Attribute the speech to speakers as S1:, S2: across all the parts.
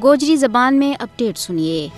S1: گوجری زبان میں اپڈیٹ سنیے۔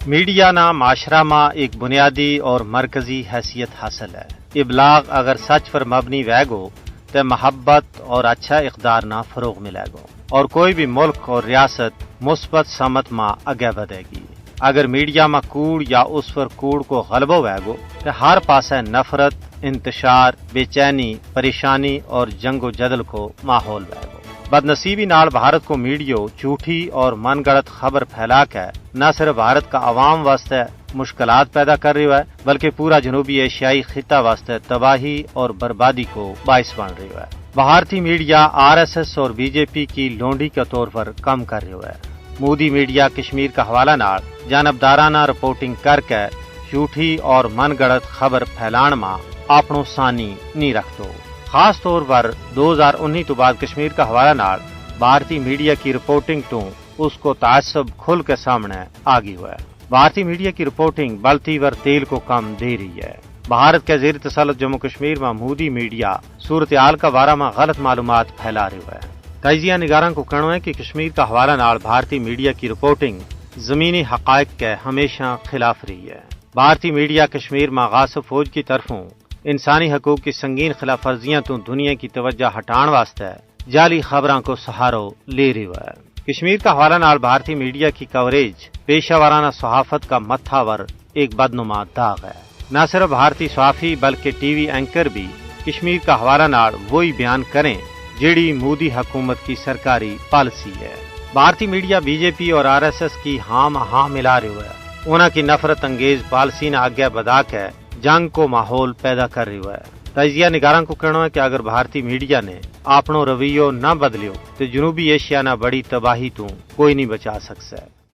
S2: میڈیا نا معاشرہ میں ایک بنیادی اور مرکزی حیثیت حاصل ہے۔ ابلاغ اگر سچ پر مبنی وے گو تو محبت اور اچھا اقدار نہ فروغ ملے گو اور کوئی بھی ملک اور ریاست مثبت سمت میں آگے بڑھے گی۔ اگر میڈیا میں کوڑ یا اس پر کوڑ کو غلبہ ہوئے گو تو ہر پاسے نفرت، انتشار، بے چینی، پریشانی اور جنگ و جدل کو ماحول ہوئے گو۔ بدنصیبی نال بھارت کو میڈیا جھوٹی اور من گڑت خبر پھیلا کے نہ صرف بھارت کا عوام واسطے مشکلات پیدا کر رہی ہے بلکہ پورا جنوبی ایشیائی خطہ واسطے تباہی اور بربادی کو باعث بن رہی ہے۔ بھارتی میڈیا RSS اور BJP کی لونڈی کے طور پر کام کر رہی ہے۔ مودی میڈیا کشمیر کا حوالہ نال جانبدارانہ رپورٹنگ کر کے جھوٹی اور من گڑت خبر پھیلان میں اپنو ثانی نہیں رکھتو۔ خاص طور پر 2019 تو بعد کشمیر کا حوالہ نال بھارتی میڈیا کی رپورٹنگ تو اس کو تعصب کھل کے سامنے آ گئی ہے۔ بھارتی میڈیا کی رپورٹنگ بلتی ور تیل کو کم دے رہی ہے۔ بھارت کے زیر تسلط جموں کشمیر میں مودی میڈیا صورتحال کا بارے میں غلط معلومات پھیلا رہی ہے۔ تجزیہ نگاران کو کہنا ہے کہ کشمیر کا حوالہ نال بھارتی میڈیا کی رپورٹنگ زمینی حقائق کے ہمیشہ خلاف رہی ہے۔ بھارتی میڈیا کشمیر میں غاصب فوج کی طرفوں انسانی حقوق کی سنگین خلاف ورزیاں تو دنیا کی توجہ ہٹان واسطے جعلی خبراں کو سہارو لے رہی ہے۔ کشمیر کا حوالہ نال بھارتی میڈیا کی کوریج پیشہ ورانہ صحافت کا متھاور ایک بدنما داغ ہے۔ نہ صرف بھارتی صحافی بلکہ ٹی وی اینکر بھی کشمیر کا حوالہ نال وہی بیان کریں جیڑی مودی حکومت کی سرکاری پالیسی ہے۔ بھارتی میڈیا BJP اور RSS کی ہاں ملا رہی ہے۔ انہاں کی نفرت انگیز پالیسی نے آگے بڑھا کے جنگ کو ماحول پیدا کر رہی ہے۔ تجزیہ نگاران کو کہنا ہے کہ اگر بھارتی میڈیا نے اپنو رویو نہ بدلیو تو جنوبی ایشیا نہ بڑی تباہی تو کوئی نہیں بچا سکتا ہے۔